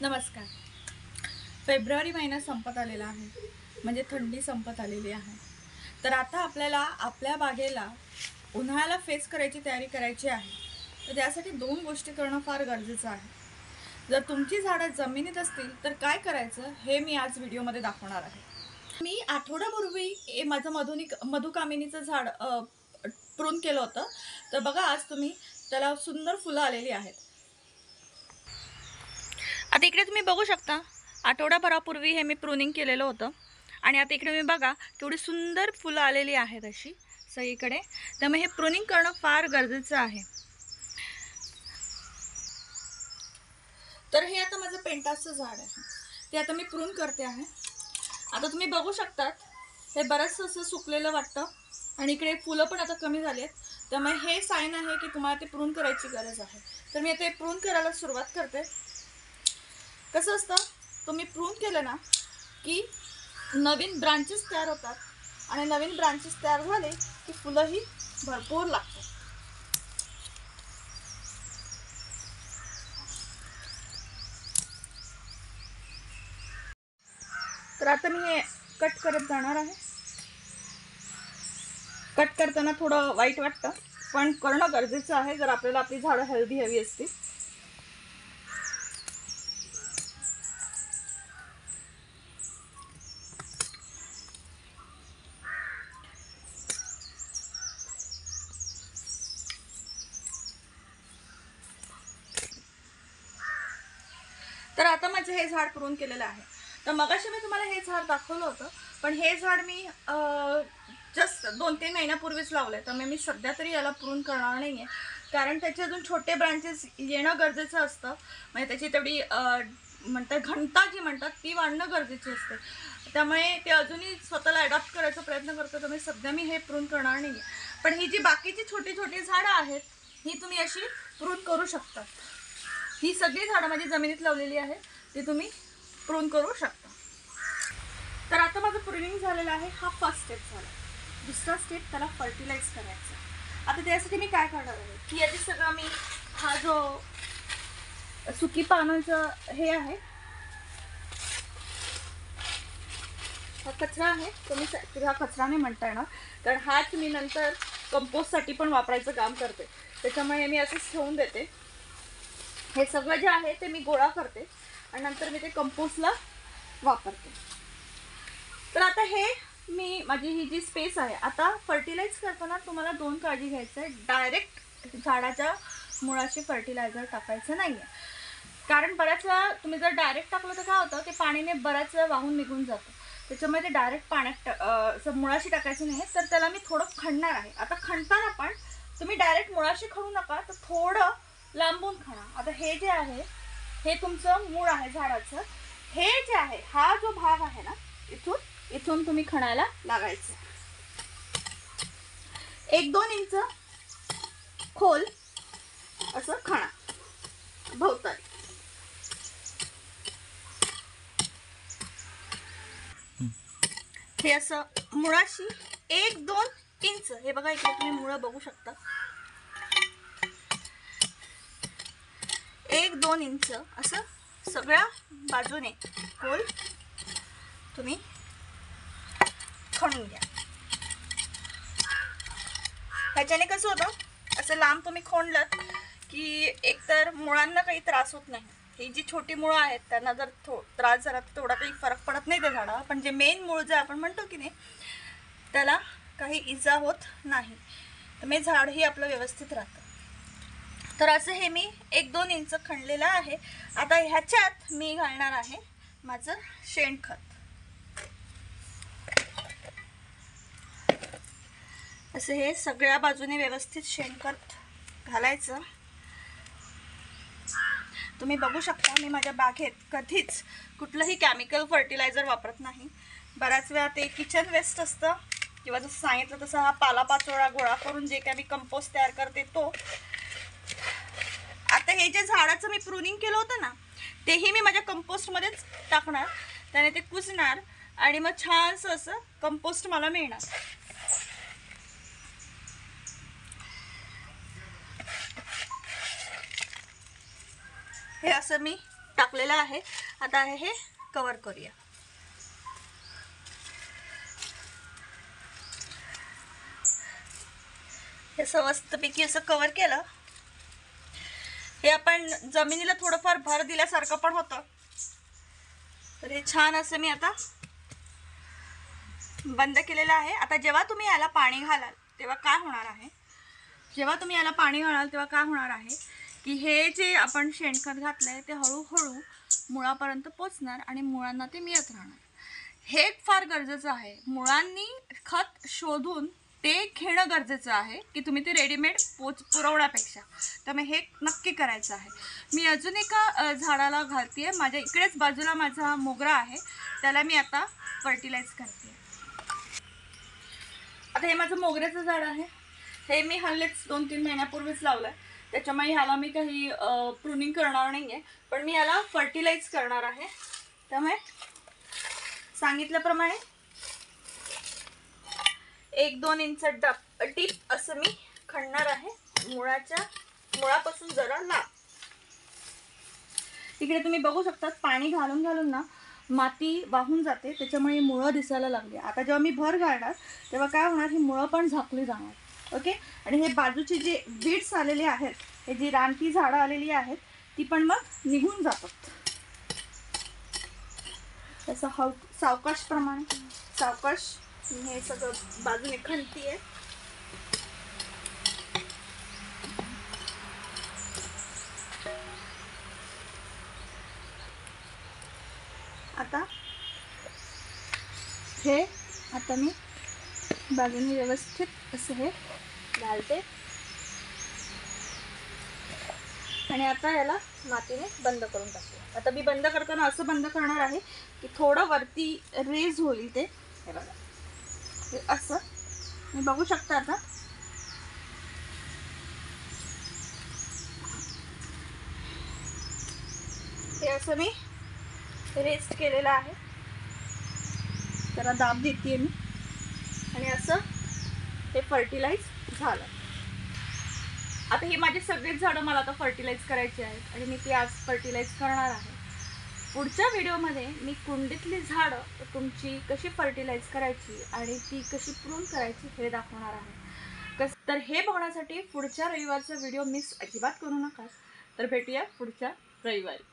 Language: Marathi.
नमस्कार. फेब्रुवारी महिना संपत आलेला आहे, म्हणजे थंडी संपत आलेली आहे. तर आता आपल्याला आपल्या बागेला उन्हाळ्याला फेस करायची तयारी करायची आहे. तर त्यासाठी दोन गोष्टी करणं फार गरजेचं आहे. जर तुमची झाडं जमिनीत असतील तर काय करायचं हे मी आज व्हिडिओमध्ये दाखवणार आहे. मी आठवड्यापूर्वी माझं मधुकामिनीचं झाड प्रून केलं होतं. तर बघा आज तुम्ही त्याला सुंदर फुलं आलेली आहेत. आता इकडे तुम्ही बघू शकता, आठवड्याभरापूर्वी हे मी प्रूनिंग केलेलं होतं आणि आता इकडे मी बघा केवढी सुंदर फुलं आलेली आहेत अशी सगळीकडे. त्यामुळे हे प्रूनिंग करणं फार गरजेचं आहे. तर हे आता माझं पेंटासचं झाड आहे, ते आता मी प्रून करते आहे. आता तुम्ही बघू शकतात हे बरंच असं सुकलेलं वाटतं आणि इकडे फुलं पण आता कमी झाली आहेत. त्यामुळे हे साईन आहे की तुम्हाला ते प्रून करायची गरज आहे. तर मी आता प्रून करायला सुरुवात करते. कसं असतं, तुम्ही प्रून केलं ना की नवीन ब्रांचेस तयार होतात आणि नवीन ब्रांचेस तयार झाले की फुलंही भरपूर लागतात. तर आता मी हे कट करत जाणार आहे. कट करताना थोडं वाईट वाटतं, पण करणं गरजेचं आहे जर आपल्याला आपली झाडं हेल्दी हवी असतील. तर आता माझं हे झाड प्रून केलेलं आहे. तर मगाशी मी तुम्हाला हे झाड दाखवलं होतं, पण हे झाड मी जस्ट 2-3 महिन्यापूर्वीच लावलंय. तर मी सध्या तरी याला प्रून करणार नाही आहे, कारण त्याचे अजून छोटे ब्रांचेस येणं गरजेचं असतं. म्हणजे त्याची तेवढी म्हणतात घनता जी म्हणतात ती वाढणं गरजेची असते. त्यामुळे ते अजूनही स्वतःला अडॉप्ट करायचा प्रयत्न करतो. त्यामुळे सध्या मी हे प्रून करणार नाही आहे. पण ही जी बाकीची छोटी छोटी झाडं आहेत ही तुम्ही अशी प्रून करू शकता. ही सगळी झाडं माझी जमिनीत लावलेली आहेत, ती तुम्ही प्रून करू शकता. तर आता माझं प्रूनिंग झालेलं आहे. हा फर्स्ट स्टेप झाला. दुसरा स्टेप त्याला फर्टिलाइज करायचा. आता त्यासाठी मी काय करणार आहे की याची सगळं मी हा जो सुकी पानांचं हे आहे, हा कचरा आहे, तो मी हा कचरा नाही म्हणता येणार, कारण हाच मी नंतर कंपोस्टसाठी पण वापरायचं काम करते. त्याच्यामुळे मी असंच ठेवून देते. हे सगळं जे आहे ते मी गोळा करते आणि नंतर मी ते कंपोस्टला वापरते. तर आता हे मी माझी ही जी स्पेस आहे, आता फर्टिलाइज करताना तुम्हाला 2 काळजी घ्यायचं आहे. डायरेक्ट झाडाच्या मुळाशी फर्टिलायझर टाकायचं नाही आहे, कारण बऱ्याच वेळा तुम्ही जर डायरेक्ट टाकलं तर काय होतं, ते पाणीने बऱ्याच वेळा वाहून निघून जातं. त्याच्यामुळे ते डायरेक्ट पाण्यात मुळाशी टाकायचं नाही आहे. तर त्याला मी थोडं खणणार आहे. आता खणताना पण तुम्ही डायरेक्ट मुळाशी खणू नका, तर थोडं लांबून खणा. आता हे जे आहे हे तुमचं मूळ आहे झाडाचं. हे जे आहे हा जो भाग आहे ना, इथून तुम्ही खणायला लागायचं. 1-2 इंच खोल असं खणा भोवताली. हे असं मुळाशी 1-2 इंच, हे बघा इकडे तुम्ही मुळं बघू शकता, 1-2 इंच असं सगळ्या बाजूने खोल तुम्ही खणून घ्या. ह्याच्याने कसं होतं, असं लांब तुम्ही खणलं की एकतर मुळांना काही त्रास होत नाही. ही जी छोटी मुळं आहेत त्यांना जर त्रास झाला तर तेवढा काही फरक पडत नाही त्या झाडाला, पण जे मेन मूळ जे आपण म्हणतो की नाही त्याला काही इजा होत नाही. तर मी झाडही आपलं व्यवस्थित राहतं. तर असं हे मी 1-2 इंच खणलेलं आहे. आता ह्याच्यात मी घालणार आहे माझं शेणखत. असं हे सगळ्या बाजूने व्यवस्थित शेणखत घालायचं. तुम्ही बघू शकता मी माझ्या बागेत कधीच कुठलंही केमिकल फर्टिलायझर वापरत नाही. बऱ्याच वेळा ते किचन वेस्ट असतं किंवा जसं सांगितलं तसं हा पालापाचोळा गोळा करून जे काय मी कंपोस्ट तयार करते तो. आता हे जे झाडाचं मी प्रूनिंग केलं होतं ना, तेही मी माझ्या कंपोस्टमध्येच टाकणार. त्याने ते कुजणार आणि मग छानसं असं कंपोस्ट मला मिळणार. हे असं मी टाकलेलं आहे. आता हे कव्हर करूया. हे मस्तपैकी असं कव्हर केलं. हे आपण जमिनीला थोडंफार भर दिल्यासारखं पण होतं. तर हे छान असं मी आता बंद केलेलं आहे. आता जेव्हा तुम्ही याला पाणी घालाल तेव्हा काय होणार आहे, की हे जे आपण शेणखत घातलंय ते हळूहळू मुळापर्यंत पोचणार आणि मुळांना ते मिळत राहणार. हे फार गरजेचं आहे. मुळांनी खत शोधून ते घेणं गरजेचं आहे की तुम्ही ते रेडीमेड पुरवण्यापेक्षा. त्यामुळे हे नक्की करायचं आहे. मी अजून एका झाडाला घालते. माझ्या इकडेच बाजूला माझा मोगरा आहे, त्याला मी आता फर्टिलाइज करते. आता हे माझं मोगऱ्याचं झाड आहे. हे मी हल्लेच 2-3 महिन्यापूर्वीच लावलं आहे. त्याच्यामुळे ह्याला मी काही प्रूनिंग करणार नाही आहे, पण मी याला फर्टिलाइज करणार आहे. त्यामुळे सांगितल्याप्रमाणे 1-2 इंच डीप असं मी खणणार आहे. मुळापासून जरा लांब. इकडे तुम्ही बघू शकता पाणी घालून घालून ना माती वाहून जाते, त्याच्यामुळे मुळं दिसायला लागली. आता जेव्हा मी भर घालणार तेव्हा काय होणार, ही मुळं पण झाकली जाणार. ओके. आणि हे बाजूचे जे बीड्स आलेले आहेत, हे जी रानटी झाडं आलेली आहेत ती पण मग निघून जातात. तसं सावकाश हे सगळं बाजूने खणतीये. आता मी बाजूने व्यवस्थित असं हे घालते आणि आता याला मातीने बंद करून टाकते. आता मी बंद करताना असं बंद करणार आहे की थोडं वरती रेज होईल ते. हे बघा, हे असं मी बघू शकता. आता हे असं मी रेस्ट केलेलं आहे. जरा दाब देते मी आणि असं ते फर्टिलाइज झालं. आता ही माझी सगळीच झाडं मला आता फर्टिलाइज करायची आहेत आणि मी ती आज फर्टिलाइज करणार आहे. पुढच्या व्हिडिओमध्ये मी कुंडीतली झाडं तुमची कशी फर्टिलाइज करायची आणि ती कशी प्रून करायची हे दाखवणार आहे. तर हे बघण्यासाठी पुढच्या रविवारचा व्हिडिओ मिस अजिबात करू नका. तर भेटूया पुढच्या रविवारी.